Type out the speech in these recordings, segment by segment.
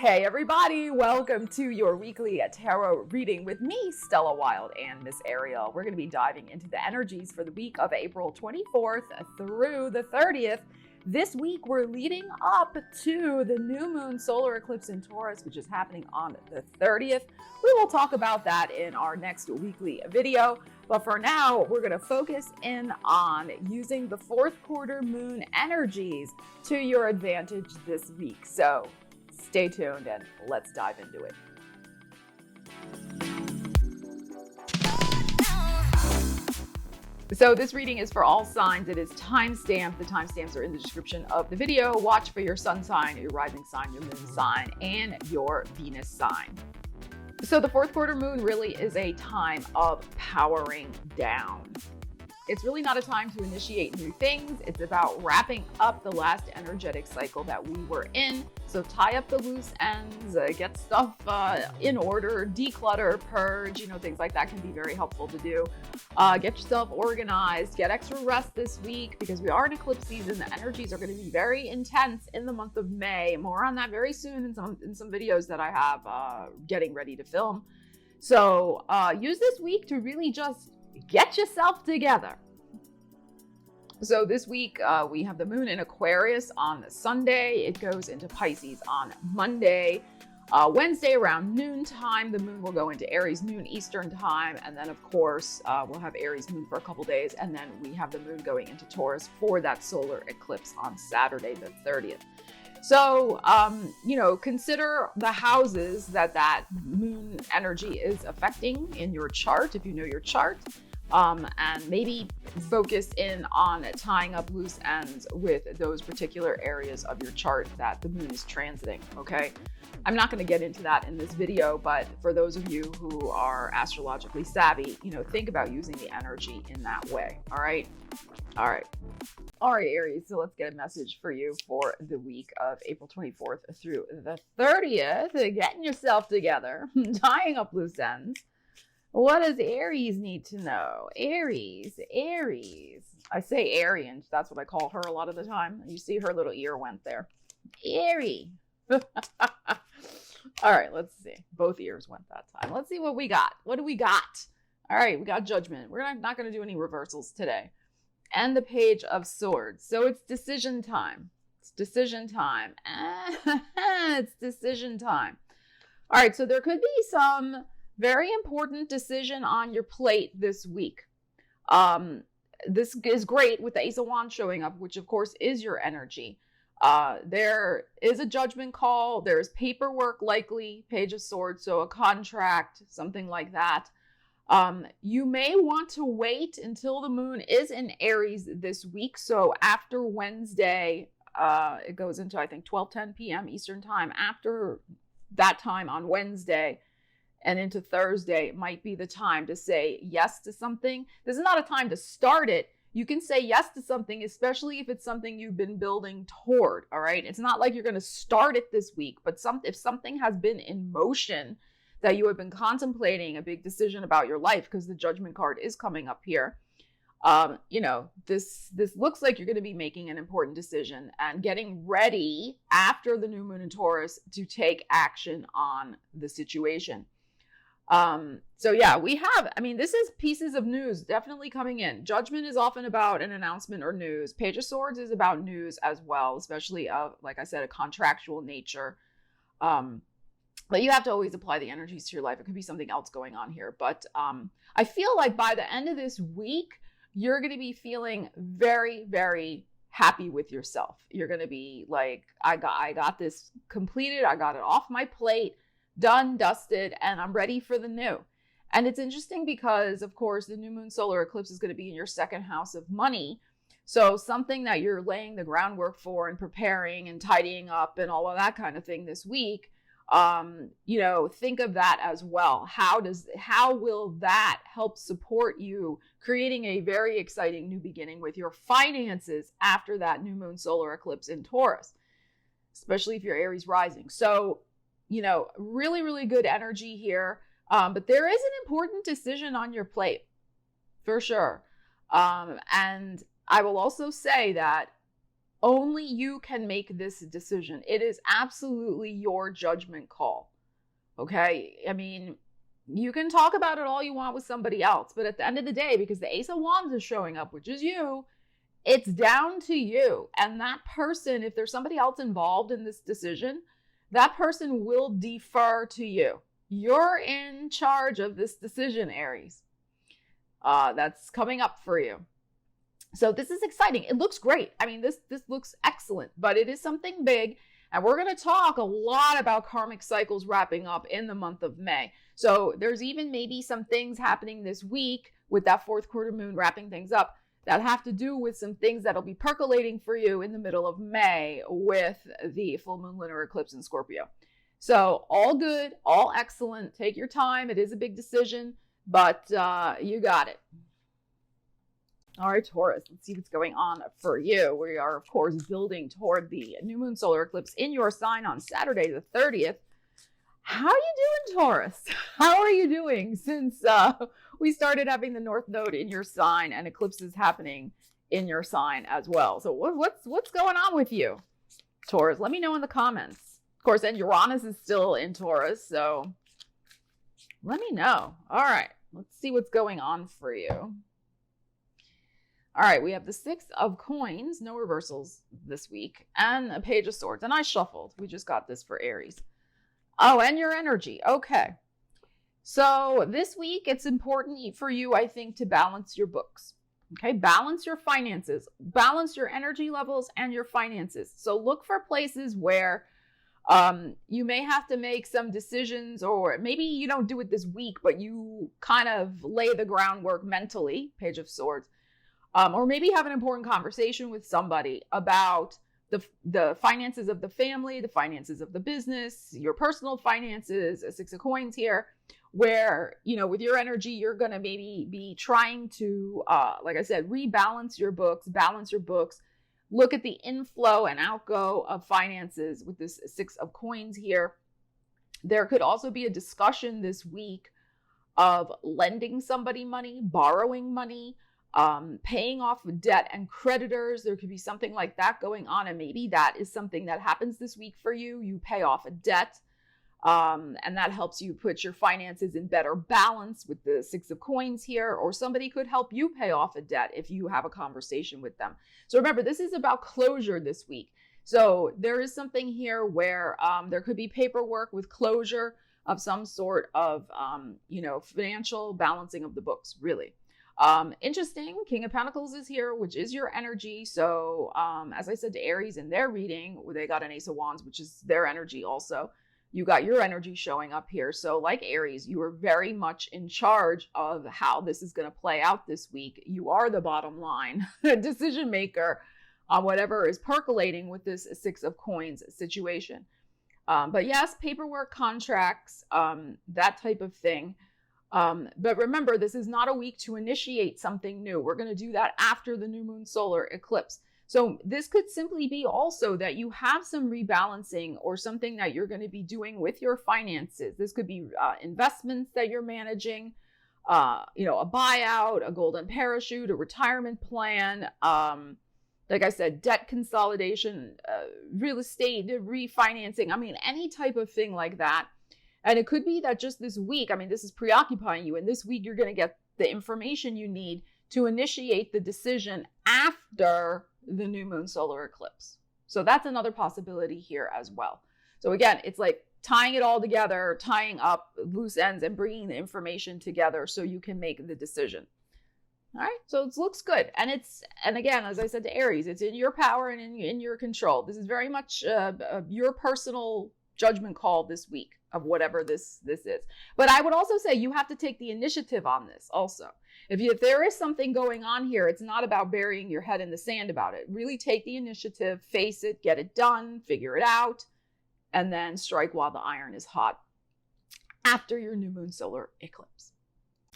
Hey everybody, welcome to your weekly tarot reading with me, Stella Wilde, and Miss Ariel. We're going to be diving into the energies for the week of April 24th through the 30th. This week, we're leading up to the new moon solar eclipse in Taurus, which is happening on the 30th. We will talk about that in our next weekly video. But for now, we're going to focus in on using the fourth quarter moon energies to your advantage this week. So stay tuned and let's dive into it. So this reading is for all signs. It is time-stamped. The timestamps are in the description of the video. Watch for your sun sign, your rising sign, your moon sign, and your Venus sign. So the fourth quarter moon really is a time of powering down. It's really not a time to initiate new things. It's about wrapping up the last energetic cycle that we were in. So tie up the loose ends, get stuff in order, declutter, purge, things like that can be very helpful to do. Get yourself organized, get extra rest this week because we are in eclipse season. The energies are going to be very intense in the month of May. More on that very soon in some videos that I have getting ready to film. So use this week to really just get yourself together. So this week, we have the moon in Aquarius on Sunday. It goes into Pisces on Monday. Wednesday around noontime, the moon will go into Aries noon Eastern time. And then, of course, we'll have Aries moon for a couple days. And then we have the moon going into Taurus for that solar eclipse on Saturday, the 30th. So, consider the houses that moon energy is affecting in your chart, if you know your chart. And maybe focus in on tying up loose ends with those particular areas of your chart that the moon is transiting, okay? I'm not going to get into that in this video, but for those of you who are astrologically savvy, think about using the energy in that way, all right? All right, Aries, so let's get a message for you for the week of April 24th through the 30th. Getting yourself together, tying up loose ends. What does Aries need to know? Aries. I say Arian. That's what I call her a lot of the time. You see her little ear went there. Aries. All right, let's see. Both ears went that time. Let's see what we got. What do we got? All right, we got Judgment. We're not going to do any reversals today. And the Page of Swords. So it's decision time. It's decision time. It's decision time. All right, so there could be some very important decision on your plate this week. This is great with the Ace of Wands showing up, which of course is your energy. There is a judgment call. There's paperwork likely, Page of Swords, so a contract, something like that. You may want to wait until the moon is in Aries this week. So after Wednesday, it goes into, I think, 12:10 p.m. Eastern time. After that time on Wednesday, and into Thursday might be the time to say yes to something. This is not a time to start it. You can say yes to something, especially if it's something you've been building toward, all right? It's not like you're going to start it this week, but if something has been in motion that you have been contemplating a big decision about your life, because the Judgment card is coming up here, this looks like you're going to be making an important decision and getting ready after the new moon in Taurus to take action on the situation. So yeah, this is pieces of news definitely coming in. Judgment is often about an announcement or news. Page of Swords is about news as well, especially of, like I said, a contractual nature. But you have to always apply the energies to your life. It could be something else going on here. But I feel like by the end of this week, you're going to be feeling very, very happy with yourself. You're going to be like, I got this completed. I got it off my plate. Done, dusted, and I'm ready for the new. And it's interesting because, of course, the new moon solar eclipse is going to be in your second house of money. So something that you're laying the groundwork for and preparing and tidying up and all of that kind of thing this week, think of that as well. How will that help support you creating a very exciting new beginning with your finances after that new moon solar eclipse in Taurus, especially if you're Aries rising? So really, really good energy here. But there is an important decision on your plate, for sure. And I will also say that Only you can make this decision. It is absolutely your judgment call. Okay? I mean, you can talk about it all you want with somebody else, but at the end of the day, because the Ace of Wands is showing up, which is you, it's down to you. And that person, if there's somebody else involved in this decision, that person will defer to you. You're in charge of this decision, Aries. That's coming up for you. So this is exciting. It looks great. I mean, this looks excellent, but it is something big. And we're going to talk a lot about karmic cycles wrapping up in the month of May. So there's even maybe some things happening this week with that fourth quarter moon wrapping things up that have to do with some things that'll be percolating for you in the middle of May with the full moon lunar eclipse in Scorpio. So all good, all excellent. Take your time. It is a big decision, but you got it. All right, Taurus, let's see what's going on for you. We are, of course, building toward the new moon solar eclipse in your sign on Saturday, the 30th. How are you doing, Taurus? How are you doing since we started having the North Node in your sign and eclipses happening in your sign as well? So what's going on with you, Taurus? Let me know in the comments. Of course, and Uranus is still in Taurus, so let me know. All right, let's see what's going on for you. All right, we have the Six of Coins, no reversals this week, and a Page of Swords. And I shuffled. We just got this for Aries. Oh, and your energy. Okay. So this week, it's important for you, I think, to balance your books. Okay, balance your finances, balance your energy levels and your finances. So look for places where you may have to make some decisions, or maybe you don't do it this week, but you kind of lay the groundwork mentally, Page of Swords. Or maybe have an important conversation with somebody about the finances of the family, the finances of the business, your personal finances, a Six of Coins here, where, you know, with your energy, you're going to maybe be trying to, like I said, rebalance your books, balance your books, look at the inflow and outgo of finances with this Six of Coins here. There could also be a discussion this week of lending somebody money, borrowing money, paying off debt and creditors. There could be something like that going on, and maybe that is something that happens this week for you. You pay off a debt, and that helps you put your finances in better balance with the Six of Coins here, or somebody could help you pay off a debt if you have a conversation with them. So remember, this is about closure this week. So there is something here where there could be paperwork with closure of some sort of, financial balancing of the books, really. Interesting, King of Pentacles is here, which is your energy. So, as I said to Aries in their reading, they got an Ace of Wands, which is their energy also. You got your energy showing up here. So like Aries, you are very much in charge of how this is going to play out this week. You are the bottom line decision maker on whatever is percolating with this Six of Coins situation. But yes, paperwork, contracts, that type of thing. But remember, this is not a week to initiate something new. We're going to do that after the new moon solar eclipse. So this could simply be also that you have some rebalancing or something that you're going to be doing with your finances. This could be investments that you're managing, a buyout, a golden parachute, a retirement plan. Like I said, debt consolidation, real estate, refinancing. I mean, any type of thing like that. And it could be that just this week, this is preoccupying you. And this week, you're going to get the information you need to initiate the decision after the new moon solar eclipse. So that's another possibility here as well. So again, it's like tying it all together, tying up loose ends and bringing the information together so you can make the decision. All right. So it looks good. And again, as I said to Aries, it's in your power and in your control. This is very much your personal judgment call this week of whatever this is. But I would also say you have to take the initiative on this also. If there is something going on here, it's not about burying your head in the sand about it. Really take the initiative, face it, get it done, figure it out, and then strike while the iron is hot after your new moon solar eclipse.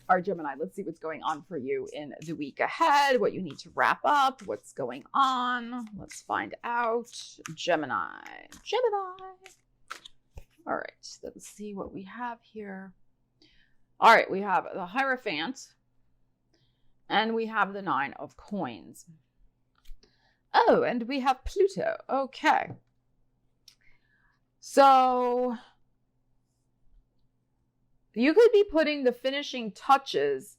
All right, Gemini, let's see what's going on for you in the week ahead, what you need to wrap up, what's going on. Let's find out. Gemini. All right, let's see what we have here. All right, we have the Hierophant, and we have the Nine of Coins. Oh, and we have Pluto. Okay. So you could be putting the finishing touches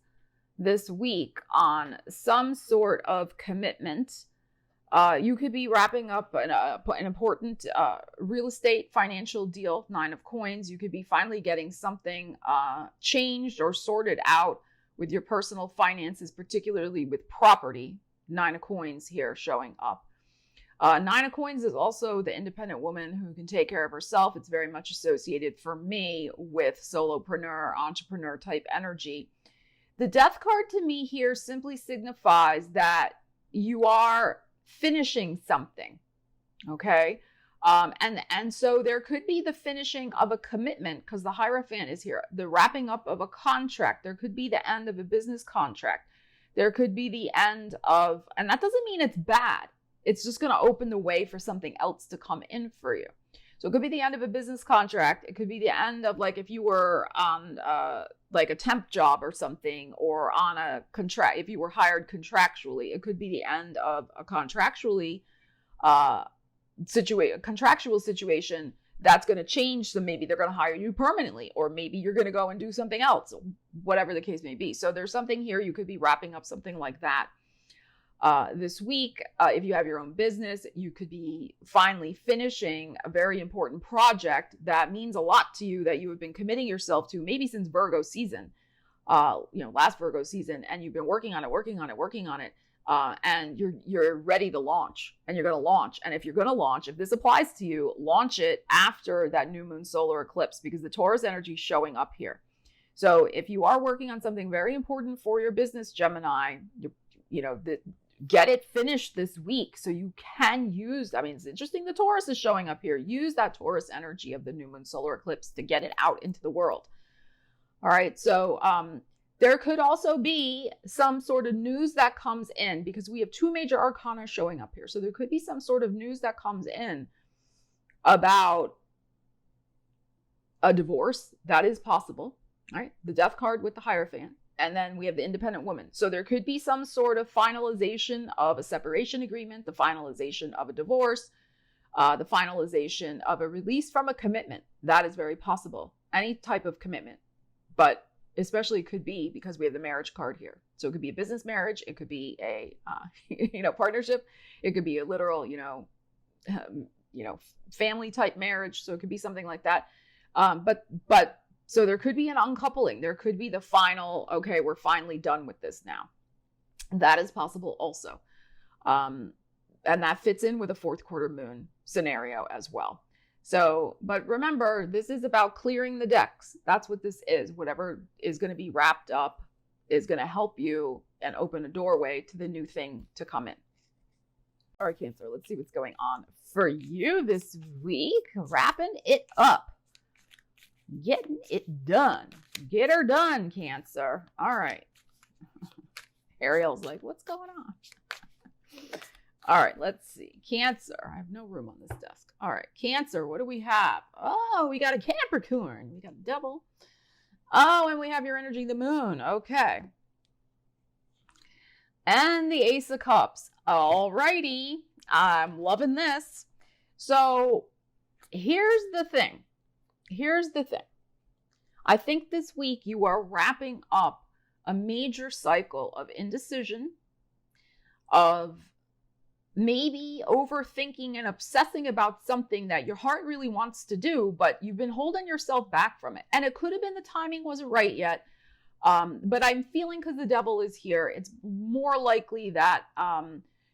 this week on some sort of commitment. You could be wrapping up an important real estate financial deal, 9 of coins. You could be finally getting something changed or sorted out with your personal finances, particularly with property. 9 of coins here showing up. 9 of coins is also the independent woman who can take care of herself. It's very much associated for me with solopreneur, entrepreneur type energy. The death card to me here simply signifies that you are finishing something. Okay. And so there could be the finishing of a commitment, because the Hierophant is here, the wrapping up of a contract. There could be the end of a business contract. There could be the end of, and that doesn't mean it's bad. It's just going to open the way for something else to come in for you. So it could be the end of a business contract. It could be the end of, like, if you were on like a temp job or something, or on a contract, if you were hired contractually, it could be the end of a contractual situation that's going to change. So maybe they're going to hire you permanently, or maybe you're going to go and do something else, whatever the case may be. So there's something here. You could be wrapping up something like that this week. If you have your own business, you could be finally finishing a very important project that means a lot to you, that you have been committing yourself to maybe since Virgo season, last Virgo season, and you've been working on it. And you're ready to launch, and you're going to launch. And if you're going to launch, if this applies to you, launch it after that new moon solar eclipse, because the Taurus energy is showing up here. So if you are working on something very important for your business, Gemini, get it finished this week so you can use, it's interesting the Taurus is showing up here. Use that Taurus energy of the new moon solar eclipse to get it out into the world. All right. So, there could also be some sort of news that comes in, because we have 2 major arcana showing up here. So there could be some sort of news that comes in about a divorce. That is possible. All right. The death card with the Hierophant. And then we have the independent woman. So there could be some sort of finalization of a separation agreement, the finalization of a divorce, the finalization of a release from a commitment. That is very possible. Any type of commitment. But especially could be, because we have the marriage card here. So it could be a business marriage. It could be a, partnership. It could be a literal, family type marriage. So it could be something like that. So there could be an uncoupling. There could be the final, okay, we're finally done with this now. That is possible also. And that fits in with a 4th quarter moon scenario as well. So, but remember, this is about clearing the decks. That's what this is. Whatever is going to be wrapped up is going to help you and open a doorway to the new thing to come in. All right, Cancer, let's see what's going on for you this week. Wrapping it up. Getting it done. Get her done, Cancer. All right. Ariel's like, what's going on? All right, let's see. Cancer. I have no room on this desk. All right, Cancer, what do we have? Oh, we got a Capricorn. We got a double. Oh, and we have your energy, the moon. Okay. And the Ace of Cups. All righty. I'm loving this. So here's the thing. I think this week you are wrapping up a major cycle of indecision, of maybe overthinking and obsessing about something that your heart really wants to do, but you've been holding yourself back from it. And it could have been the timing wasn't right yet. But I'm feeling, because the devil is here, it's more likely that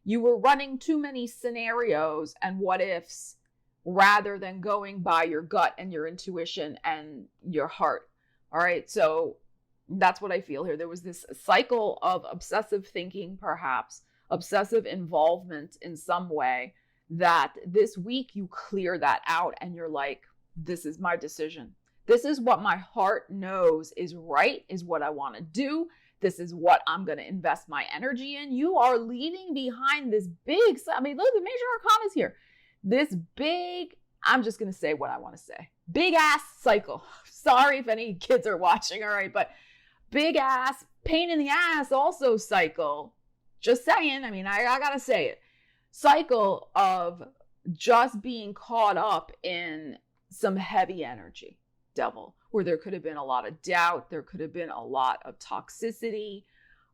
you were running too many scenarios and what ifs rather than going by your gut and your intuition and your heart. All right. So that's what I feel here. There was this cycle of obsessive thinking, perhaps obsessive involvement in some way, that this week you clear that out and you're like, this is my decision. This is what my heart knows is right, is what I want to do. This is what I'm going to invest my energy in. You are leaving behind this big, look, the major arcana is here. This big, I'm just going to say what I want to say. Big ass cycle. Sorry if any kids are watching, all right, but big ass, pain in the ass also cycle. Just saying, I got to say it. cycle of just being caught up in some heavy energy, devil, where there could have been a lot of doubt, there could have been a lot of toxicity,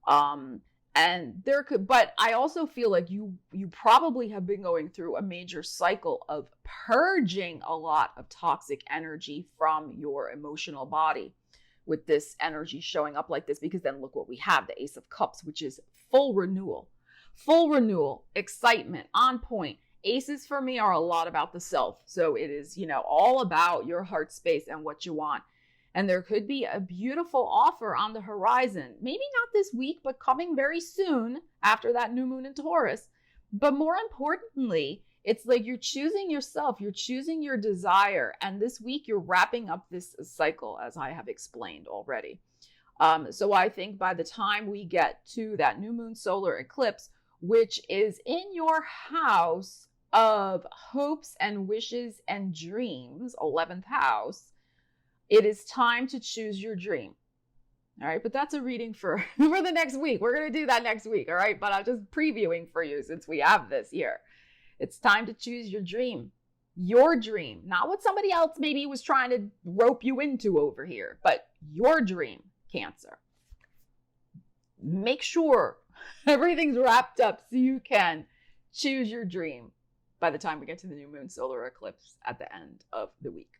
but I also feel like you probably have been going through a major cycle of purging a lot of toxic energy from your emotional body with this energy showing up like this, because then look what we have, the Ace of Cups, which is full renewal, excitement, on point. Aces for me are a lot about the self. So it is, all about your heart space and what you want. And there could be a beautiful offer on the horizon. Maybe not this week, but coming very soon after that new moon in Taurus. But more importantly, it's like you're choosing yourself, you're choosing your desire. And this week you're wrapping up this cycle, as I have explained already. So I think by the time we get to that new moon solar eclipse, which is in your house of hopes and wishes and dreams, 11th house, it is time to choose your dream. All right, but that's a reading for the next week. We're going to do that next week, all right? But I'm just previewing for you since we have this here. It's time to choose your dream, not what somebody else maybe was trying to rope you into over here, but your dream, Cancer. Make sure everything's wrapped up so you can choose your dream by the time we get to the new moon solar eclipse at the end of the week.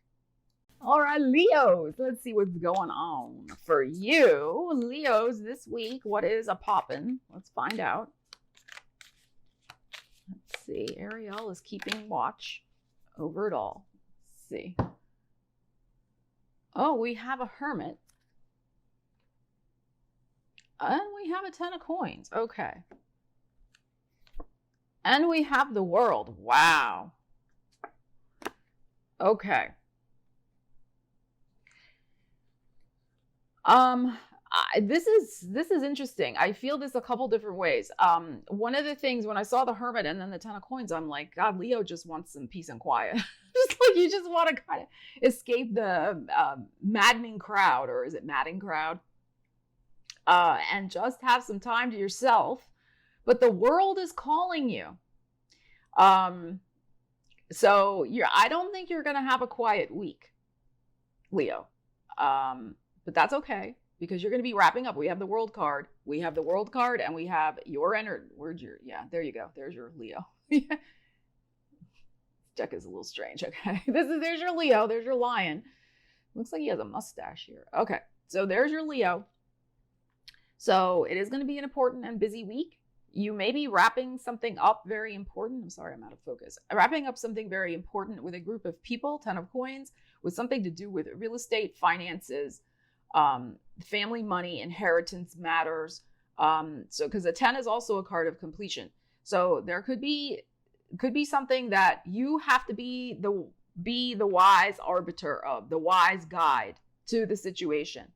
All right, Leos, let's see what's going on for you. Leos, this week, what is a poppin'? Let's find out. Let's see. Ariel is keeping watch over it all. Let's see. Oh, we have a Hermit. And we have a 10 of coins. Okay. And we have the World. Wow. Okay. This is interesting. I feel this a couple different ways. One of the things when I saw the Hermit and then the 10 of coins, I'm like, God, Leo just wants some peace and quiet. Just like you just want to kind of escape the maddening crowd, or is it madding crowd? And just have some time to yourself. But the world is calling you. So I don't think you're going to have a quiet week, Leo. But that's okay, because you're going to be wrapping up. We have the World card. We have the World card, and we have your energy. There you go. There's your Leo. This deck is a little strange. Okay. There's your Leo. There's your Lion. Looks like he has a mustache here. Okay. So there's your Leo. So it is going to be an important and busy week. You may be wrapping something up very important. I'm sorry, I'm out of focus. Wrapping up something very important with a group of people, 10 of coins, with something to do with real estate, finances, family money, inheritance matters. So because a 10 is also a card of completion. So there could be something that you have to be the wise arbiter of, the wise guide to the situation,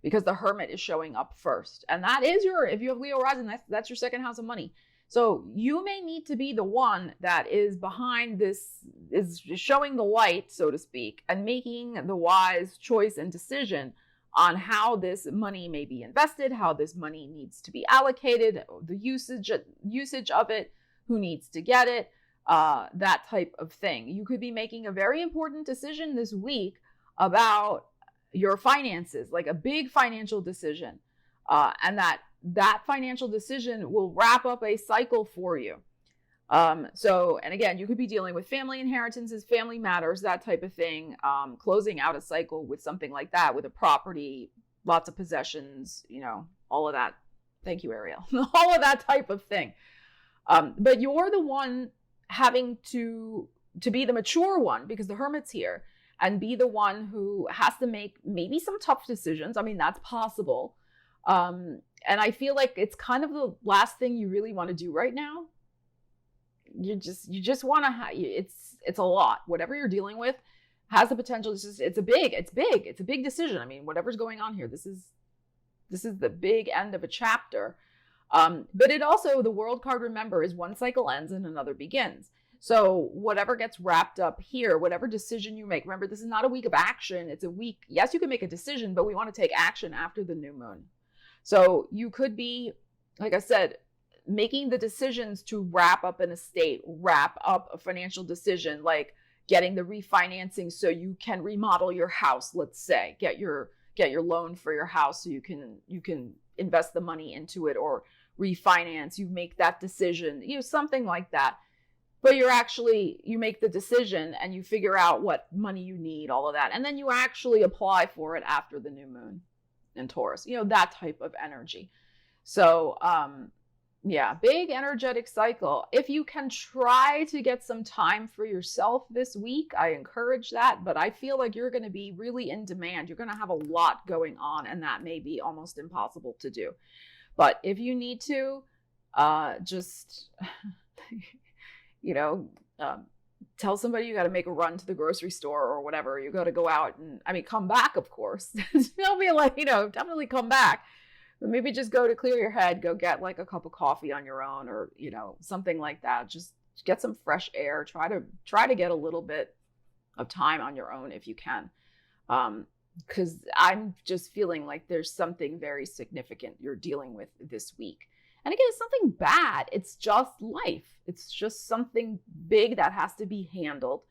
because the Hermit is showing up first. And that is if you have Leo rising, that's your second house of money. So you may need to be the one that is behind this, is showing the light, so to speak, and making the wise choice and decision on how this money may be invested, how this money needs to be allocated, the usage of it, who needs to get it, that type of thing. You could be making a very important decision this week about your finances, like a big financial decision, and that financial decision will wrap up a cycle for you. And again, you could be dealing with family inheritances, family matters, that type of thing, closing out a cycle with something like that, with a property, lots of possessions, all of that. Thank you, Ariel. All of that type of thing. But you're the one having to be the mature one, because the Hermit's here, and be the one who has to make maybe some tough decisions. I mean, that's possible. And I feel like it's kind of the last thing you really want to do right now. You just want to it's a lot. Whatever you're dealing with has the potential. It's a big decision. I mean, whatever's going on here, this is the big end of a chapter. But it also, the World card, remember, is one cycle ends and another begins. So whatever gets wrapped up here, whatever decision you make, remember, this is not a week of action. It's a week. Yes, you can make a decision, but we want to take action after the new moon. So you could be, like I said, making the decisions to wrap up an estate, wrap up a financial decision, like getting the refinancing so you can remodel your house, let's say, get your loan for your house so you can invest the money into it, or refinance. You make that decision, something like that. But you make the decision and you figure out what money you need, all of that. And then you actually apply for it after the new moon in Taurus, that type of energy. So, big energetic cycle. If you can try to get some time for yourself this week, I encourage that. But I feel like you're going to be really in demand. You're going to have a lot going on, and that may be almost impossible to do. But if you need to, just... tell somebody you got to make a run to the grocery store or whatever. You got to go out and, come back, of course. Don't be like, definitely come back. But maybe just go to clear your head, go get like a cup of coffee on your own, or, something like that. Just get some fresh air. Try to get a little bit of time on your own if you can. Because I'm just feeling like there's something very significant you're dealing with this week. And again, it's nothing bad. It's just life. It's just something big that has to be handled,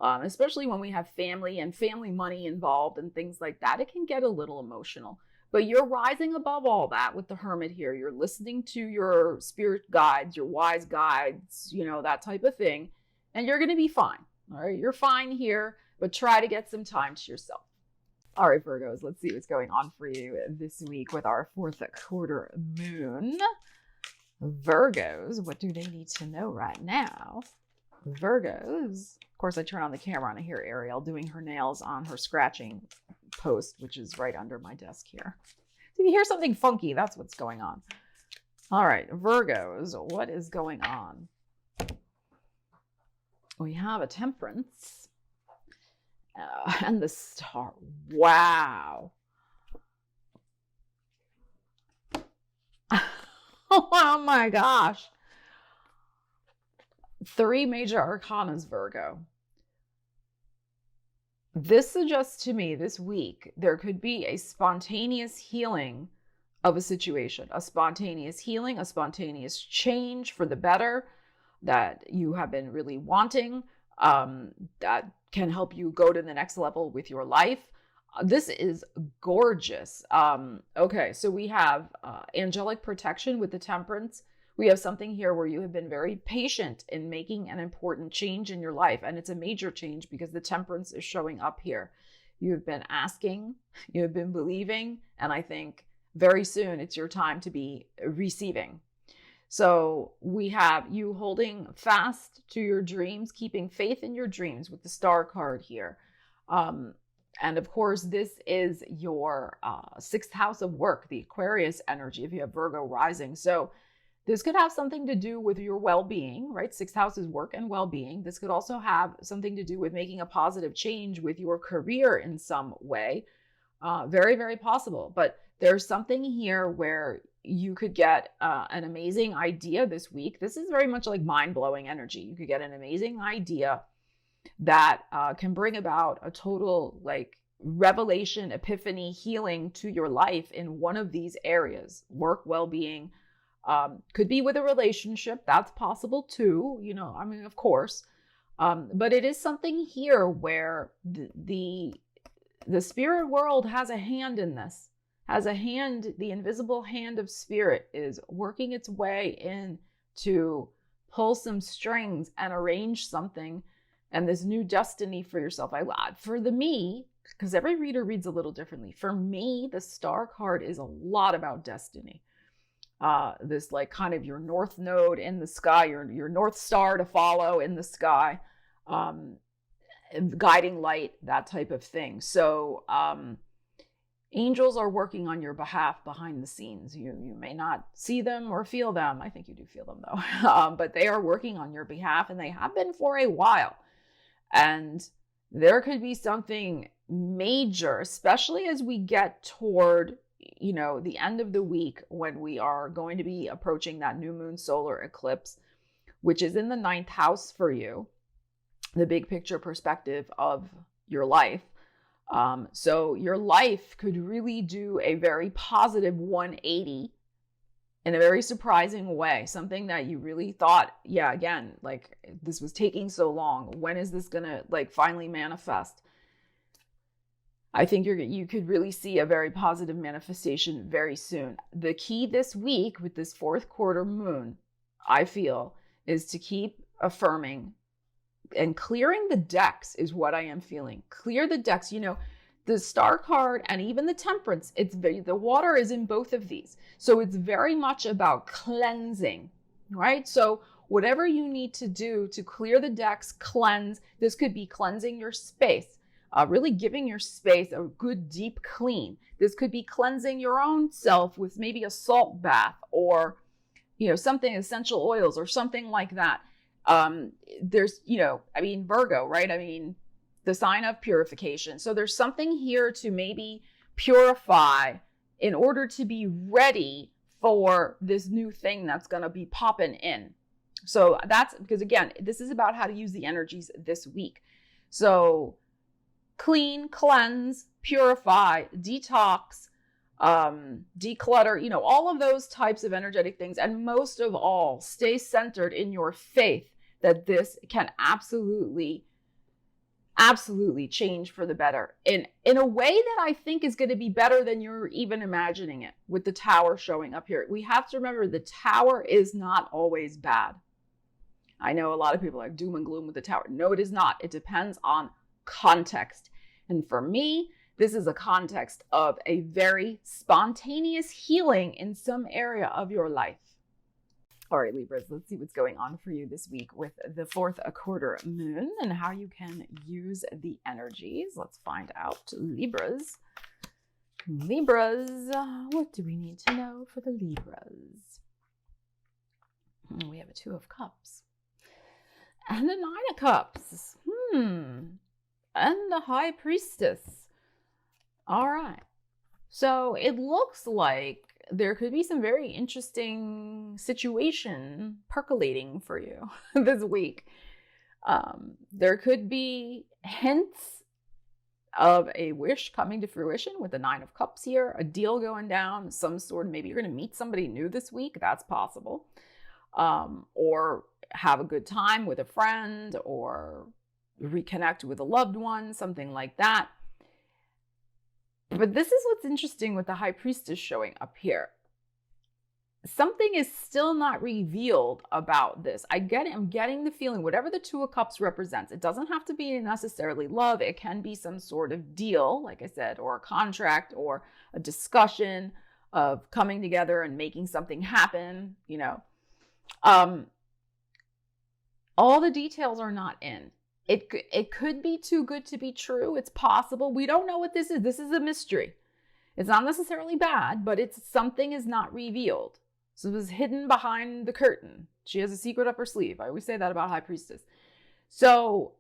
especially when we have family and family money involved and things like that. It can get a little emotional. But you're rising above all that with the Hermit here. You're listening to your spirit guides, your wise guides, that type of thing. And you're going to be fine. All right. You're fine here, but try to get some time to yourself. All right, Virgos, let's see what's going on for you this week with our fourth quarter moon. Virgos, what do they need to know right now? Virgos, of course, I turn on the camera and I hear Ariel doing her nails on her scratching post, which is right under my desk here. If you hear something funky, that's what's going on. All right, Virgos, what is going on? We have a Temperance and the Star. Wow. Oh my gosh. 3 major arcanas, Virgo. This suggests to me this week, there could be a spontaneous healing of a situation, a spontaneous healing, a spontaneous change for the better that you have been really wanting, that can help you go to the next level with your life. This is gorgeous. Okay, so we have angelic protection with the Temperance. We have something here where you have been very patient in making an important change in your life. And it's a major change because the Temperance is showing up here. You have been asking, you have been believing, and I think very soon it's your time to be receiving. So we have you holding fast to your dreams, keeping faith in your dreams with the Star card here. And of course, this is your 6th house of work, the Aquarius energy, if you have Virgo rising. So this could have something to do with your well-being, right? 6th house is work and well-being. This could also have something to do with making a positive change with your career in some way. Very, very possible. But there's something here where you could get an amazing idea this week. This is very much like mind-blowing energy. You could get an amazing idea that can bring about a total like revelation, epiphany, healing to your life in one of these areas. Work, well-being, could be with a relationship. That's possible too. Of course. But it is something here where the spirit world has a hand in this. Has a hand, the invisible hand of spirit is working its way in to pull some strings and arrange something and this new destiny for yourself. Because every reader reads a little differently. For me, the Star card is a lot about destiny. This like kind of your north node in the sky, your north star to follow in the sky, guiding light, that type of thing. So angels are working on your behalf behind the scenes. You may not see them or feel them. I think you do feel them though. But they are working on your behalf, and they have been for a while. And there could be something major, especially as we get toward, the end of the week when we are going to be approaching that new moon solar eclipse, which is in the 9th house for you, the big picture perspective of your life. So your life could really do a very positive 180 in a very surprising way, something that you really thought, yeah, again, like this was taking so long. When is this gonna like finally manifest? I think you could really see a very positive manifestation very soon. The key this week with this fourth quarter moon, I feel, is to keep affirming and clearing the decks is what I am feeling. Clear the decks. You know, the Star card and even the Temperance, the water is in both of these. So it's very much about cleansing, right? So whatever you need to do to clear the decks, cleanse. This could be cleansing your space. Really giving your space a good deep clean. This could be cleansing your own self with maybe a salt bath or, you know, something, essential oils or something like that. There's, you know, I mean, Virgo, right? I mean, the sign of purification. So there's something here to maybe purify in order to be ready for this new thing that's going to be popping in. So that's because, again, this is about how to use the energies this week. So clean, cleanse, purify, detox, declutter, you know, all of those types of energetic things. And most of all, stay centered in your faith that this can absolutely change for the better in a way that I think is going to be better than you're even imagining it, with the Tower showing up here. We have to remember the Tower is not always bad. I know a lot of people are doom and gloom with the Tower. No, it is not. It depends on context. And for me, this is a context of a very spontaneous healing in some area of your life. All right, Libras, let's see what's going on for you this week with the fourth quarter moon and how you can use the energies. Let's find out. Libras, what do we need to know for the Libras? We have a Two of Cups and a Nine of Cups. And the High Priestess. All right. So it looks like there could be some very interesting situation percolating for you this week. There could be hints of a wish coming to fruition with the Nine of Cups here, a deal going down, some sort of, maybe you're going to meet somebody new this week. That's possible. Or have a good time with a friend or reconnect with a loved one, something like that. But this is what's interesting with the High Priestess showing up here. Something is still not revealed about this. I'm getting the feeling, whatever the Two of Cups represents, it doesn't have to be necessarily love. It can be some sort of deal, like I said, or a contract or a discussion of coming together and making something happen, you know. All the details are not in. It could be too good to be true. It's possible. We don't know what this is. This is a mystery. It's not necessarily bad, but it's something is not revealed. So it was hidden behind the curtain. She has a secret up her sleeve. I always say that about High Priestess. So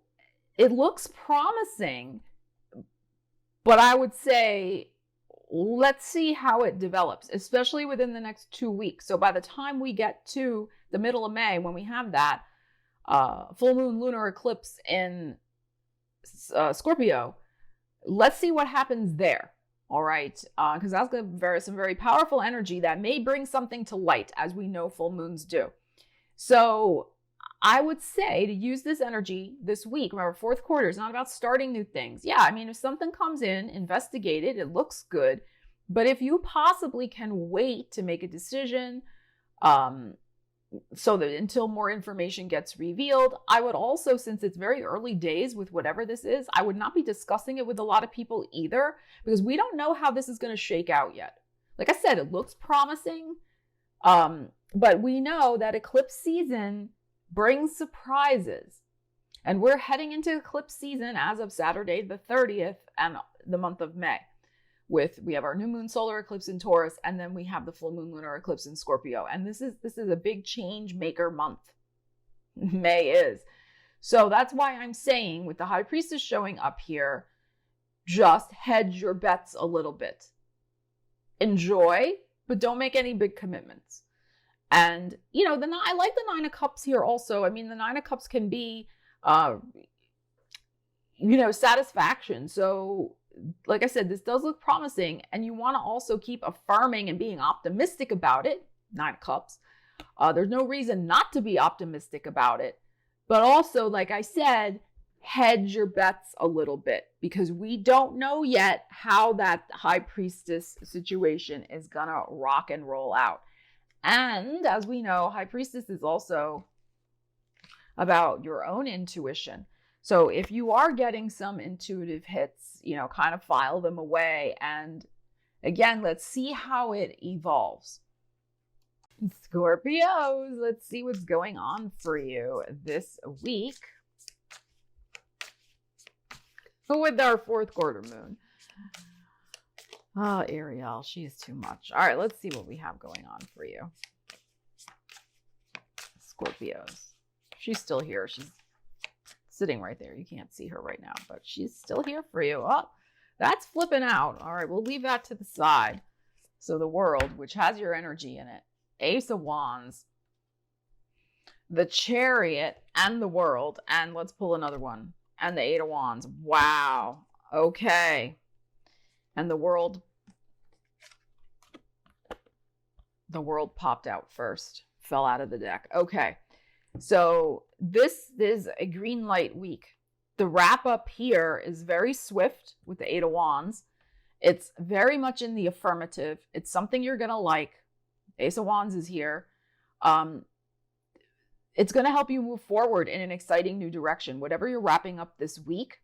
it looks promising, but I would say, let's see how it develops, especially within the next 2 weeks. So by the time we get to the middle of May, when we have that, full moon lunar eclipse in Scorpio, let's see what happens there. All right, because that's going to be some very powerful energy that may bring something to light, as we know full moons do. So I would say to use this energy this week. Remember, fourth quarter is not about starting new things. Yeah, I mean, if something comes in, investigate it. It looks good. But if you possibly can wait to make a decision, so that until more information gets revealed, I would also, since it's very early days with whatever this is, I would not be discussing it with a lot of people either, because we don't know how this is going to shake out yet. Like I said, it looks promising, but we know that eclipse season brings surprises. And we're heading into eclipse season as of Saturday, the 30th, and the month of May. We have our new moon solar eclipse in Taurus, and then we have the full moon lunar eclipse in Scorpio. And this is a big change maker month. May is. So that's why I'm saying, with the High Priestess showing up here, just hedge your bets a little bit. Enjoy, but don't make any big commitments. And, you know, I like the Nine of Cups here also. I mean, the Nine of Cups can be, satisfaction. So, like I said, this does look promising, and you want to also keep affirming and being optimistic about it. Nine of Cups. There's no reason not to be optimistic about it. But also, like I said, hedge your bets a little bit, because we don't know yet how that High Priestess situation is gonna rock and roll out. And as we know, High Priestess is also about your own intuition. So if you are getting some intuitive hits, kind of file them away. And again, let's see how it evolves. Scorpios, let's see what's going on for you this week with our fourth quarter moon. Oh, Ariel, she is too much. All right, let's see what we have going on for you. Scorpios. She's still here. She's sitting right there. You can't see her right now, but she's still here for you. Oh, that's flipping out. All right, we'll leave that to the side. So the World, which has your energy in it. Ace of Wands, the Chariot, and the World. And let's pull another one. And the Eight of Wands. Wow. Okay. And the World popped out first. Fell out of the deck. Okay. So this is a green light week. The wrap up here is very swift with the Eight of Wands. It's very much in the affirmative. It's something you're going to like. Ace of Wands is here. It's going to help you move forward in an exciting new direction. Whatever you're wrapping up this week,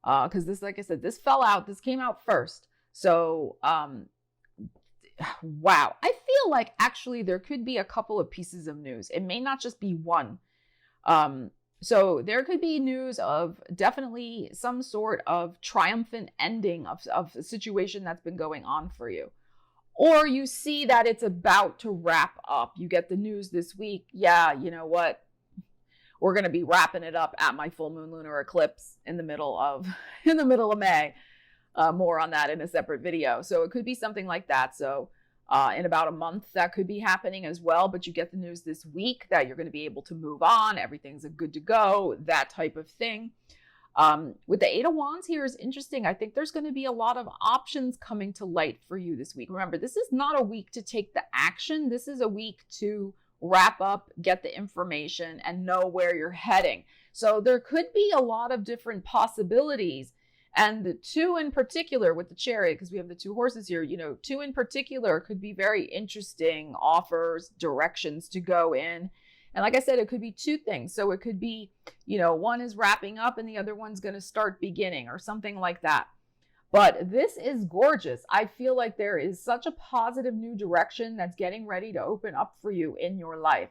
because this, like I said, this fell out. This came out first. So, wow. I feel like actually there could be a couple of pieces of news. It may not just be one. So there could be news of definitely some sort of triumphant ending of a situation that's been going on for you. Or you see that it's about to wrap up. You get the news this week. Yeah, you know what? We're going to be wrapping it up at my full moon lunar eclipse in the middle of May. More on that in a separate video. So it could be something like that. So in about a month, that could be happening as well. But you get the news this week that you're going to be able to move on. Everything's good to go, that type of thing. With the Eight of Wands here is interesting. I think there's going to be a lot of options coming to light for you this week. Remember, this is not a week to take the action. This is a week to wrap up, get the information, and know where you're heading. So there could be a lot of different possibilities. And the two in particular with the Chariot, because we have the two horses here, two in particular could be very interesting offers, directions to go in. And like I said, it could be two things. So it could be, one is wrapping up and the other one's going to start beginning or something like that. But this is gorgeous. I feel like there is such a positive new direction that's getting ready to open up for you in your life.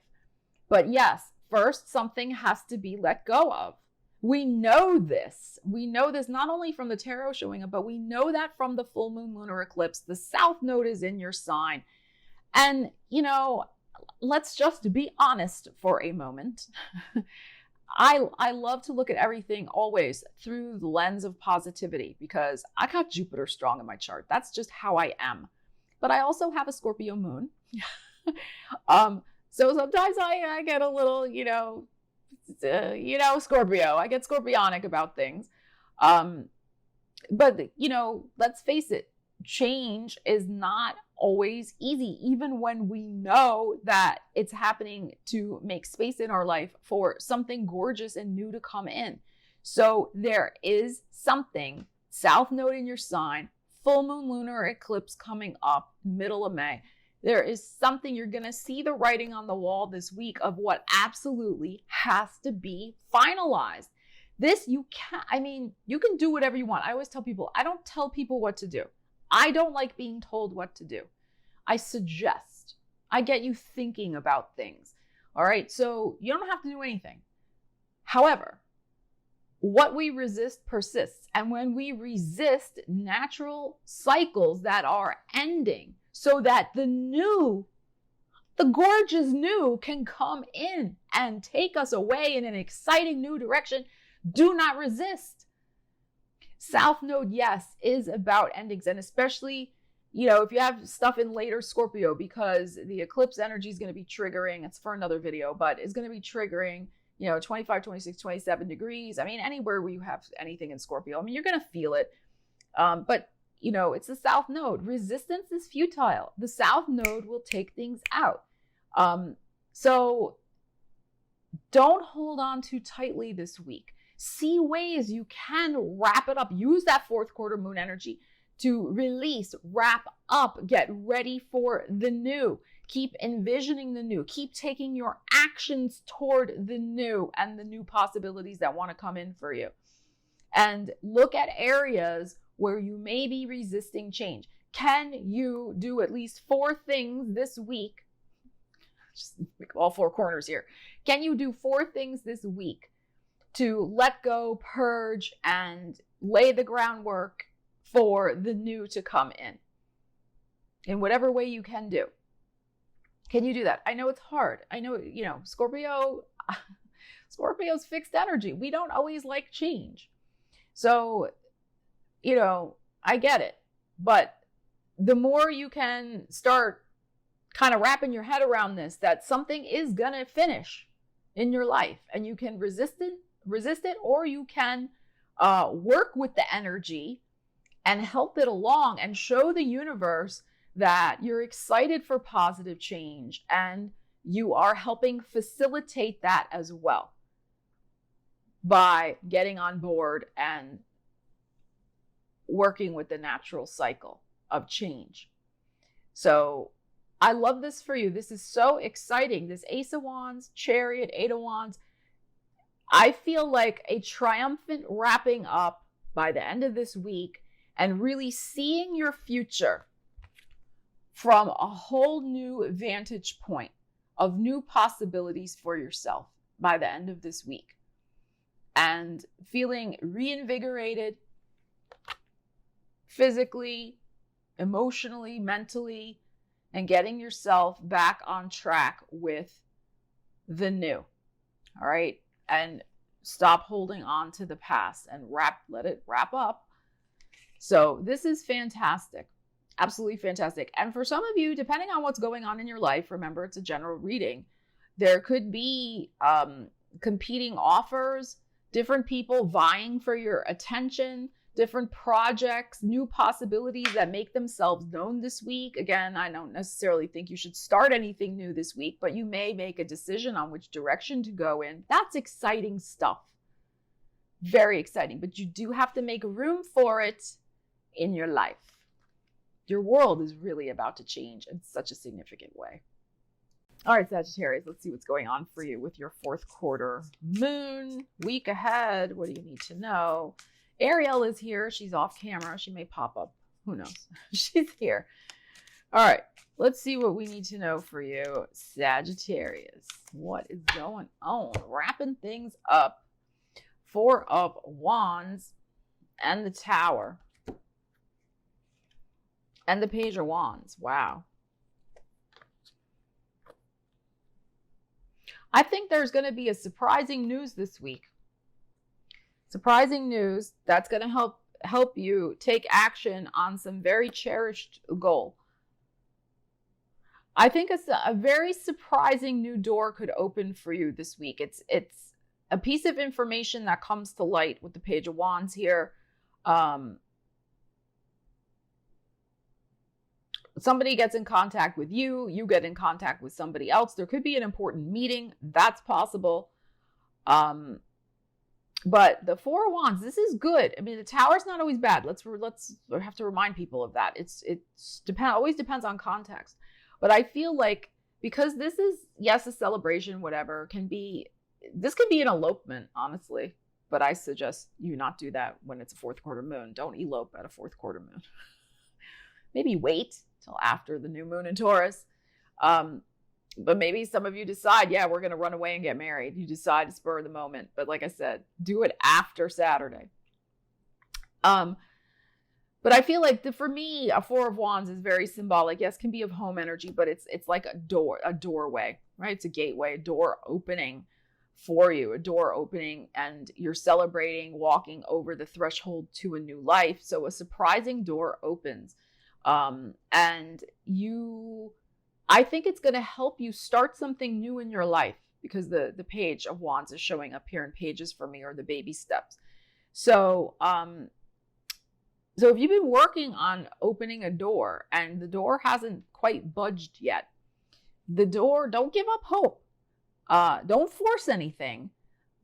But yes, first, something has to be let go of. We know this. We know this not only from the tarot showing up, but we know that from the full moon lunar eclipse. The South Node is in your sign. And, let's just be honest for a moment. I love to look at everything always through the lens of positivity because I got Jupiter strong in my chart. That's just how I am. But I also have a Scorpio moon. So sometimes I get a little, Scorpio. I get scorpionic about things. But, let's face it, change is not always easy, even when we know that it's happening to make space in our life for something gorgeous and new to come in. So there is something, South Node in your sign, full moon lunar eclipse coming up middle of May. There is something you're going to see the writing on the wall this week of what absolutely has to be finalized. This you can do whatever you want. I always tell people, I don't tell people what to do. I don't like being told what to do. I suggest. I get you thinking about things. All right. So you don't have to do anything. However, what we resist persists. And when we resist natural cycles that are ending so that the gorgeous new can come in and take us away in an exciting new direction, do not resist. South Node, yes, is about endings. And especially, if you have stuff in later Scorpio, because the eclipse energy is going to be triggering, it's for another video, but it's going to be triggering, 25, 26, 27 degrees. Anywhere where you have anything in Scorpio, you're going to feel it. But it's the South Node. Resistance is futile. The South Node will take things out. So don't hold on too tightly this week. See ways you can wrap it up. Use that fourth quarter moon energy to release, wrap up, get ready for the new. Keep envisioning the new. Keep taking your actions toward the new and the new possibilities that want to come in for you. And look at areas where you may be resisting change. Can you do at least 4 things this week? Just all 4 corners here. Can you do 4 things this week to let go, purge, and lay the groundwork for the new to come in whatever way you can do? Can you do that? I know it's hard. I know, Scorpio's fixed energy. We don't always like change. So, I get it. But the more you can start kind of wrapping your head around this, that something is going to finish in your life, and you can resist it, or you can work with the energy and help it along and show the universe that you're excited for positive change and you are helping facilitate that as well by getting on board and working with the natural cycle of change. So I love this for you. This is so exciting. This Ace of Wands, Chariot, 8 of Wands. I feel like a triumphant wrapping up by the end of this week and really seeing your future from a whole new vantage point of new possibilities for yourself by the end of this week. And feeling reinvigorated physically, emotionally, mentally, and getting yourself back on track with the new. All right. And stop holding on to the past and let it wrap up. So this is fantastic. Absolutely fantastic. And for some of you, depending on what's going on in your life, remember it's a general reading. There could be competing offers, different people vying for your attention, different projects, new possibilities that make themselves known this week. Again, I don't necessarily think you should start anything new this week, but you may make a decision on which direction to go in. That's exciting stuff. Very exciting, but you do have to make room for it in your life. Your world is really about to change in such a significant way. All right, Sagittarius, let's see what's going on for you with your fourth quarter moon. Week ahead, what do you need to know? Ariel is here. She's off camera. She may pop up. Who knows? She's here. All right, let's see what we need to know for you, Sagittarius. What is going on? Wrapping things up. 4 of Wands and the Tower. And the Page of Wands. Wow. I think there's going to be a surprising news this week. Surprising news that's going to help you take action on some very cherished goal. I think it's a very surprising new door could open for you this week. It's a piece of information that comes to light with the Page of Wands here. Somebody gets in contact with you, you get in contact with somebody else. There could be an important meeting. That's possible. But the 4 of Wands, this is good. I mean, the Tower's not always bad. Let's have to remind people of that. It's always depends on context. But I feel like because this is, yes, a celebration, whatever, this could be an elopement, honestly. But I suggest you not do that when it's a fourth quarter moon. Don't elope at a fourth quarter moon. Maybe wait till after the new moon in Taurus. But maybe some of you decide, yeah, we're going to run away and get married. You decide to spur of the moment. But like I said, do it after Saturday. But I feel like for me, a 4 of Wands is very symbolic. Yes, can be of home energy, but it's like a doorway, right? It's a gateway, a door opening for you, a door opening, and you're celebrating walking over the threshold to a new life. So a surprising door opens. And I think it's going to help you start something new in your life because the Page of Wands is showing up here in pages for me, or the baby steps. So, So if you've been working on opening a door and the door hasn't quite budged yet, don't give up hope. Don't force anything,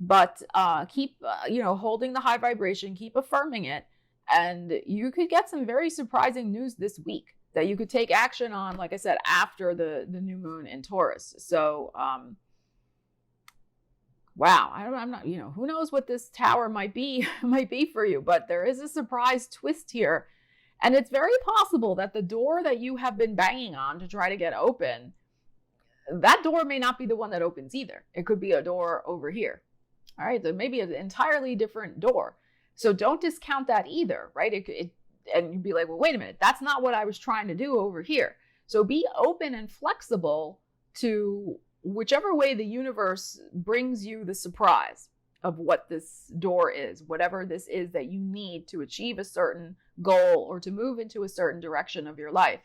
but keep, holding the high vibration, keep affirming it. And you could get some very surprising news this week that you could take action on, like I said, after the new moon in Taurus. So, wow, I'm not, who knows what this tower might be for you, but there is a surprise twist here. And it's very possible that the door that you have been banging on to try to get open, that door may not be the one that opens either. It could be a door over here. All right, so maybe an entirely different door. So don't discount that either, right? And you'd be like, well, wait a minute, that's not what I was trying to do over here. So be open and flexible to whichever way the universe brings you the surprise of what this door is, whatever this is that you need to achieve a certain goal or to move into a certain direction of your life.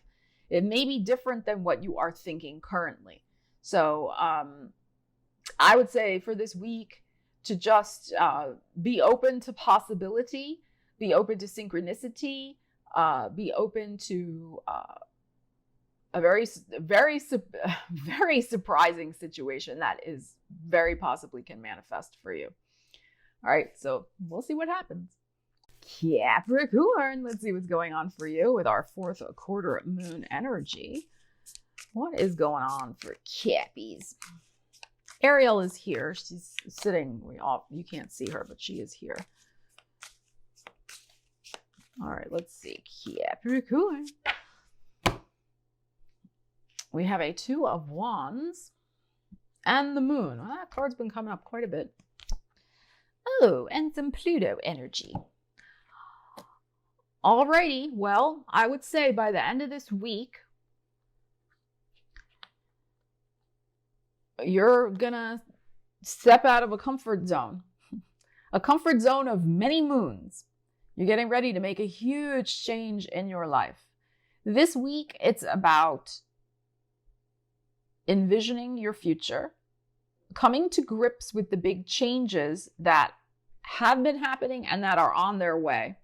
It may be different than what you are thinking currently. So I would say for this week to just be open to possibility, be open to synchronicity, be open to a very surprising situation that is very possibly can manifest for you. All right, so we'll see what happens. Capricorn, let's see what's going on for you with our fourth quarter moon energy. What is going on for Cappies? Ariel is here. She's sitting off. You can't see her, but she is here. All right, let's see. Capricorn. We have a Two of Wands and the Moon. Well, that card's been coming up quite a bit. Oh, and some Pluto energy. Alrighty, well, I would say by the end of this week, you're gonna step out of a comfort zone of many moons. You're getting ready to make a huge change in your life. This week, it's about envisioning your future, coming to grips with the big changes that have been happening and that are on their way.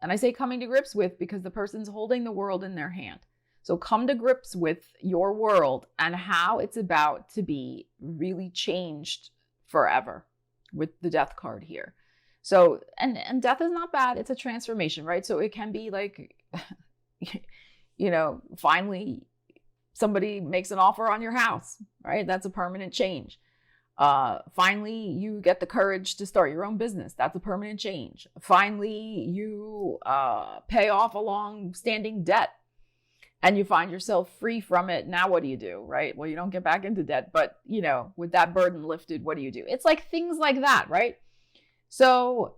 And I say coming to grips with because the person's holding the world in their hand. So come to grips with your world and how it's about to be really changed forever with the Death card here. So, and death is not bad. It's a transformation, right? So it can be like, finally somebody makes an offer on your house, right? That's a permanent change. Finally, you get the courage to start your own business. That's a permanent change. Finally, you pay off a long-standing debt and you find yourself free from it. Now what do you do, right? Well, you don't get back into debt, but, with that burden lifted, what do you do? It's like things like that, right? So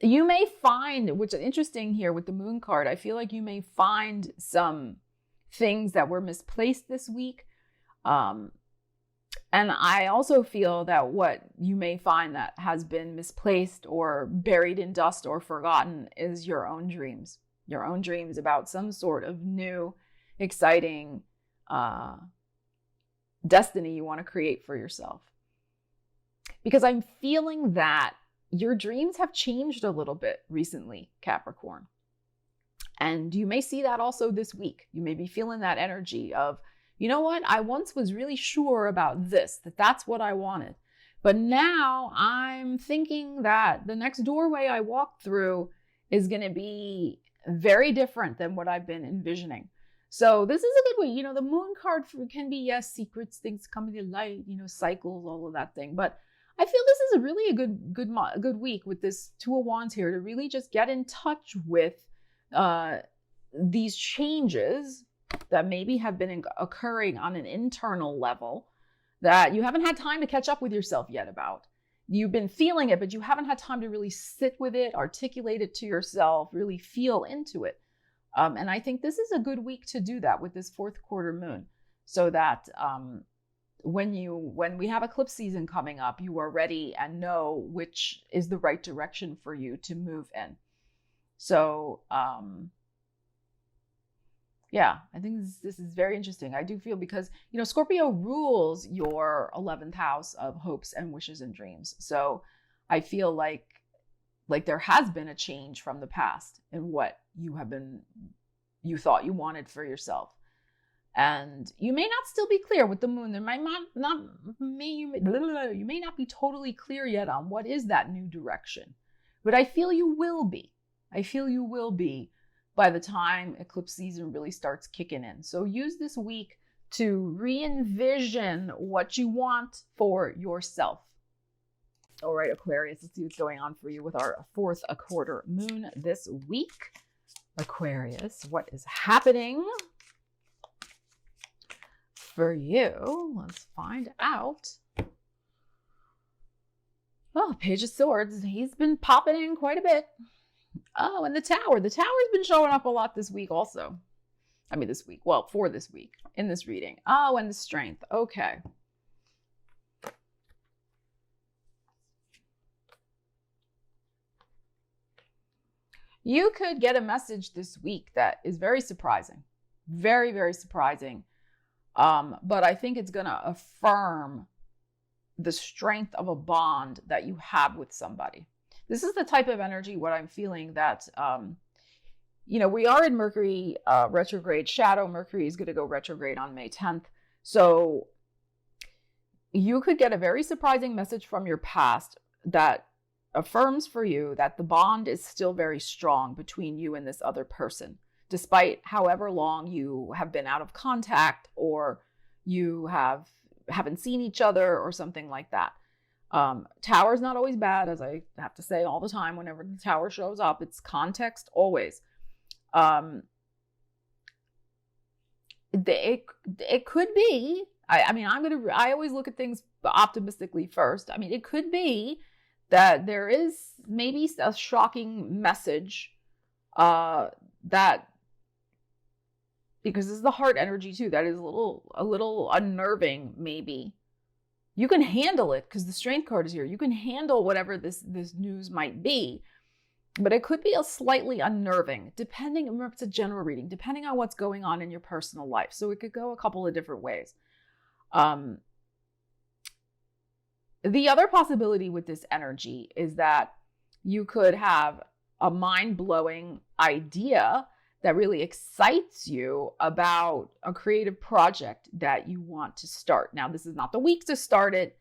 you may find, which is interesting here with the Moon card, I feel like you may find some things that were misplaced this week. And I also feel that what you may find that has been misplaced or buried in dust or forgotten is your own dreams about some sort of new, exciting destiny you want to create for yourself. Because I'm feeling that your dreams have changed a little bit recently, Capricorn. And you may see that also this week. You may be feeling that energy of, you know what? I once was really sure about this, that's what I wanted. But now I'm thinking that the next doorway I walk through is going to be very different than what I've been envisioning. So this is a good way. The Moon card can be, yes, secrets, things coming to light, cycles, all of that thing. But I feel this is really a good week with this Two of Wands here to really just get in touch with these changes that maybe have been occurring on an internal level that you haven't had time to catch up with yourself yet about. You've been feeling it, but you haven't had time to really sit with it, articulate it to yourself, really feel into it. And I think this is a good week to do that with this fourth quarter moon, so that when we have eclipse season coming up, you are ready and know which is the right direction for you to move in. So, yeah, I think this is very interesting. I do feel because, Scorpio rules your 11th house of hopes and wishes and dreams. So I feel like Like there has been a change from the past in what you thought you wanted for yourself. And you may not still be clear with the moon. There might you may not be totally clear yet on what is that new direction. But I feel you will be. I feel you will be by the time eclipse season really starts kicking in. So use this week to re-envision what you want for yourself. All right, Aquarius, let's see what's going on for you with our fourth quarter moon this week. Aquarius, what is happening for you? Let's find out. Oh, Page of Swords. He's been popping in quite a bit. Oh, and the Tower. The Tower's been showing up a lot this week also. I mean, this week. Well, for this week in this reading. Oh, and the Strength. Okay. You could get a message this week that is very surprising. Very, very surprising. But I think it's going to affirm the strength of a bond that you have with somebody. This is the type of energy, what I'm feeling that, we are in Mercury retrograde. Shadow Mercury is going to go retrograde on May 10th. So you could get a very surprising message from your past that affirms for you that the bond is still very strong between you and this other person, despite however long you have been out of contact or you haven't seen each other or something like that. Tower's not always bad, as I have to say all the time. Whenever the Tower shows up, it's context always. It could be. I always look at things optimistically first. I mean, it could be that there is maybe a shocking message that, because this is the heart energy too, that is a little unnerving maybe. You can handle it because the Strength card is here. You can handle whatever this news might be, but it could be a slightly unnerving, depending, remember it's a general reading, depending on what's going on in your personal life. So it could go a couple of different ways. The other possibility with this energy is that you could have a mind-blowing idea that really excites you about a creative project that you want to start. Now, this is not the week to start it.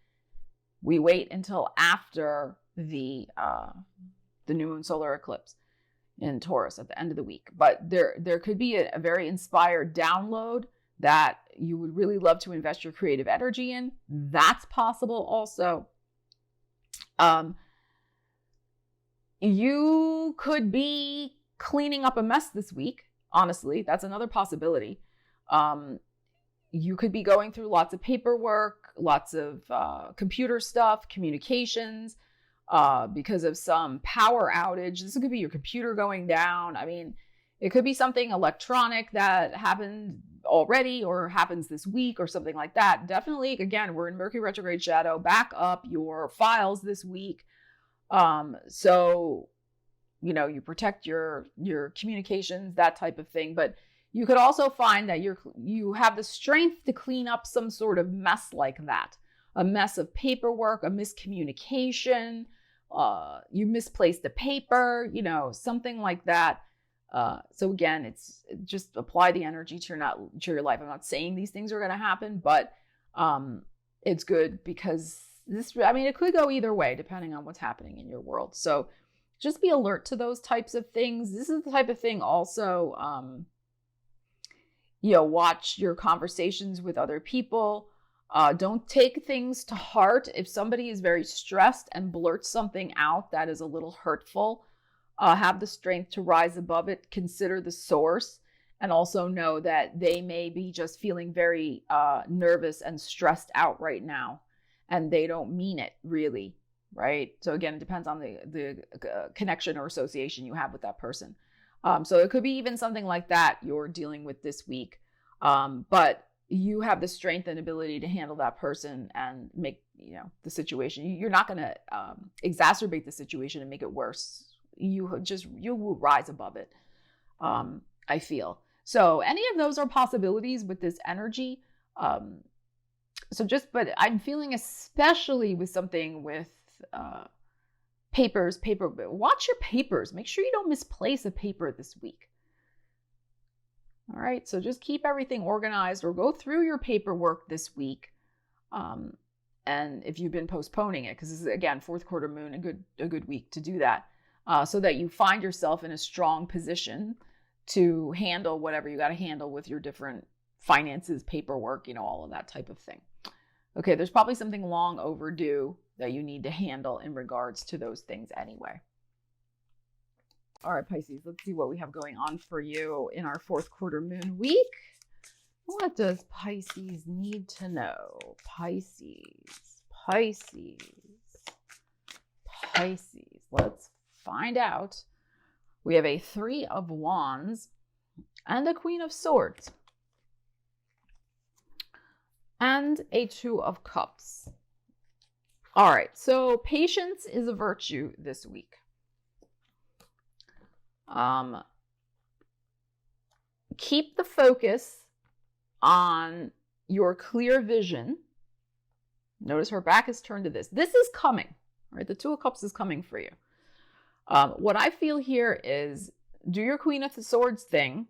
We wait until after the new moon solar eclipse in Taurus at the end of the week. But there could be a very inspired download that you would really love to invest your creative energy in. That's possible also. You could be cleaning up a mess this week. Honestly, that's another possibility. You could be going through lots of paperwork, lots of computer stuff, communications, because of some power outage. This could be your computer going down. I mean, it could be something electronic that happened already or happens this week or something like that. Definitely, again, we're in Mercury retrograde shadow. Back up your files this week. So, you protect your communications, that type of thing. But you could also find that you have the strength to clean up some sort of mess like that. A mess of paperwork, a miscommunication, you misplaced the paper, something like that. So again, it's just apply the energy to your life. I'm not saying these things are going to happen, but it's good because it could go either way depending on what's happening in your world. So just be alert to those types of things. This is the type of thing also, watch your conversations with other people. Don't take things to heart. If somebody is very stressed and blurts something out that is a little hurtful, have the strength to rise above it, consider the source, and also know that they may be just feeling very nervous and stressed out right now, and they don't mean it really, right? So again, it depends on the connection or association you have with that person. So it could be even something like that you're dealing with this week, but you have the strength and ability to handle that person and make the situation. You're not going to exacerbate the situation and make it worse. You will rise above it. I feel so. Any of those are possibilities with this energy. But I'm feeling especially with something with Papers, watch your papers. Make sure you don't misplace a paper this week. All right, so just keep everything organized or go through your paperwork this week. And if you've been postponing it, because this is, again, fourth quarter moon, a good week to do that, so that you find yourself in a strong position to handle whatever you got to handle with your different finances, paperwork, all of that type of thing. Okay, there's probably something long overdue that you need to handle in regards to those things anyway. All right, Pisces, let's see what we have going on for you in our fourth quarter moon week. What does Pisces need to know? Pisces. Let's find out. We have a 3 of Wands and a Queen of Swords and a 2 of Cups. All right, so patience is a virtue this week. Keep the focus on your clear vision. Notice her back is turned to this. This is coming, right? The 2 of Cups is coming for you. What I feel here is do your Queen of Swords thing.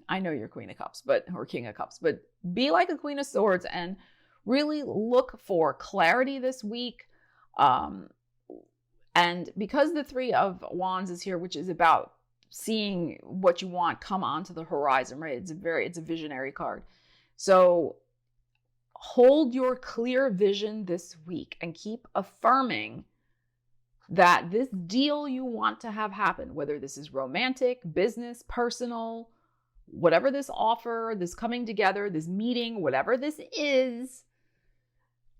I know you're Queen of Cups, or King of Cups, but be like a Queen of Swords and really look for clarity this week. And because the 3 of Wands is here, which is about seeing what you want come onto the horizon, right? It's a visionary card. So hold your clear vision this week and keep affirming that this deal you want to have happen, whether this is romantic, business, personal, whatever this offer, this coming together, this meeting, whatever this is,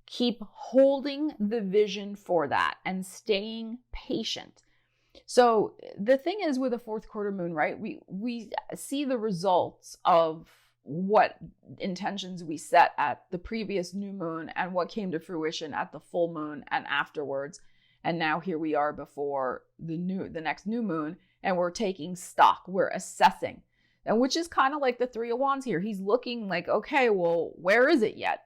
keep holding the vision for that and staying patient. So the thing is with a fourth quarter moon, right? We see the results of what intentions we set at the previous new moon and what came to fruition at the full moon and afterwards. And now here we are before the next new moon, and we're taking stock, we're assessing. And which is kind of like the 3 of Wands here. He's looking like, okay, well, where is it yet?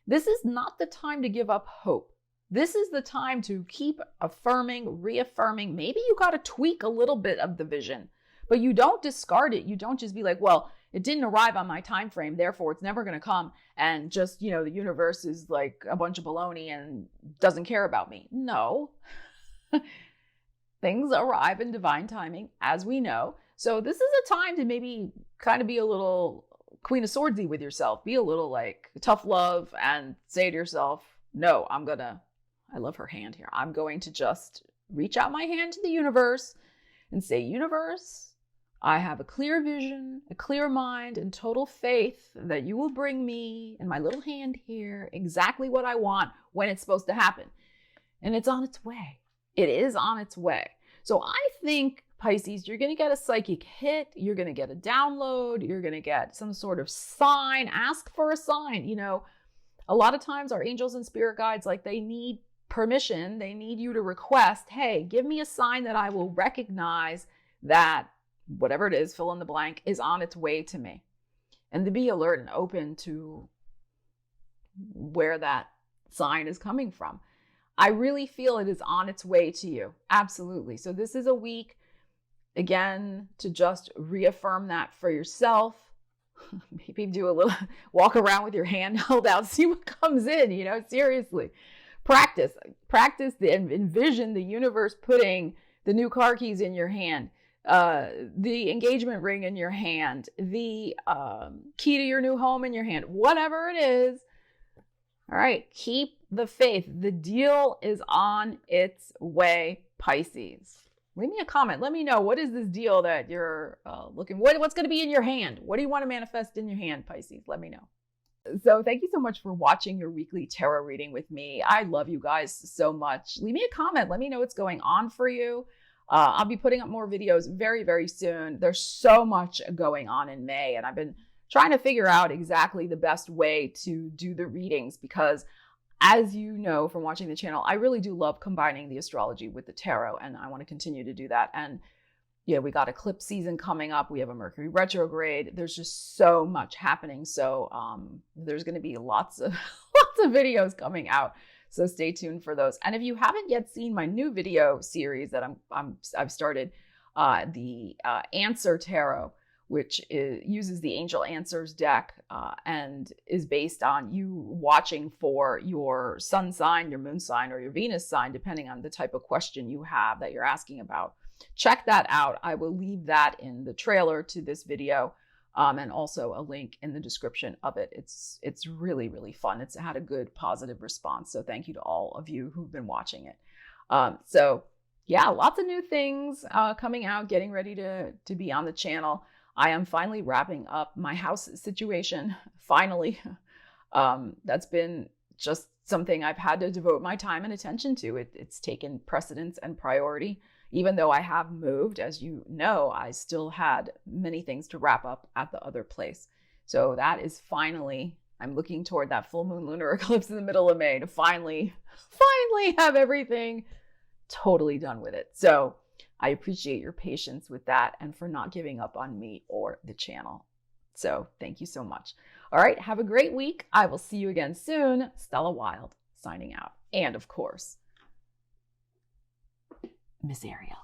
This is not the time to give up hope. This is the time to keep affirming, reaffirming. Maybe you got to tweak a little bit of the vision, but you don't discard it. You don't just be like, well, it didn't arrive on my time frame, therefore it's never going to come. And just, the universe is like a bunch of baloney and doesn't care about me. No. Things arrive in divine timing, as we know. So this is a time to maybe kind of be a little Queen of Swordsy with yourself. Be a little like tough love and say to yourself, no, I love her hand here. I'm going to just reach out my hand to the universe and say, universe, I have a clear vision, a clear mind, and total faith that you will bring me in my little hand here exactly what I want when it's supposed to happen. And it's on its way. It is on its way. So I think, Pisces, you're going to get a psychic hit. You're going to get a download. You're going to get some sort of sign. Ask for a sign. A lot of times our angels and spirit guides, they need permission. They need you to request, hey, give me a sign that I will recognize that whatever it is, fill in the blank, is on its way to me. And to be alert and open to where that sign is coming from. I really feel it is on its way to you. Absolutely. So this is a week, again, to just reaffirm that for yourself. Maybe do a little walk around with your hand held out, see what comes in, seriously. Practice and envision the universe putting the new car keys in your hand, the engagement ring in your hand, the key to your new home in your hand, whatever it is. All right, keep the faith. The deal is on its way, Pisces. Leave me a comment. Let me know, what is this deal that you're looking, what's going to be in your hand? What do you want to manifest in your hand, Pisces? Let me know. So thank you so much for watching your weekly tarot reading with me. I love you guys so much. Leave me a comment. Let me know what's going on for you. I'll be putting up more videos very, very soon. There's so much going on in May, and I've been trying to figure out exactly the best way to do the readings because, as you know from watching the channel, I really do love combining the astrology with the tarot, and I want to continue to do that. And we got eclipse season coming up. We have a Mercury retrograde. There's just so much happening. So there's going to be lots of videos coming out. So stay tuned for those. And if you haven't yet seen my new video series that I've started, the Answer Tarot, which uses the Angel Answers deck and is based on you watching for your sun sign, your moon sign, or your Venus sign, depending on the type of question you have that you're asking about. Check that out. I will leave that in the trailer to this video and also a link in the description of it. It's really, really fun. It's had a good positive response. So thank you to all of you who've been watching it. So yeah, lots of new things coming out, getting ready to be on the channel. I am finally wrapping up my house situation. Finally, that's been just something I've had to devote my time and attention to. It's taken precedence and priority. Even though I have moved, as you know, I still had many things to wrap up at the other place. So that is finally, I'm looking toward that full moon lunar eclipse in the middle of May to finally have everything totally done with it. So I appreciate your patience with that and for not giving up on me or the channel. So thank you so much. All right, have a great week. I will see you again soon. Stella Wilde signing out. And of course, Miss Ariel.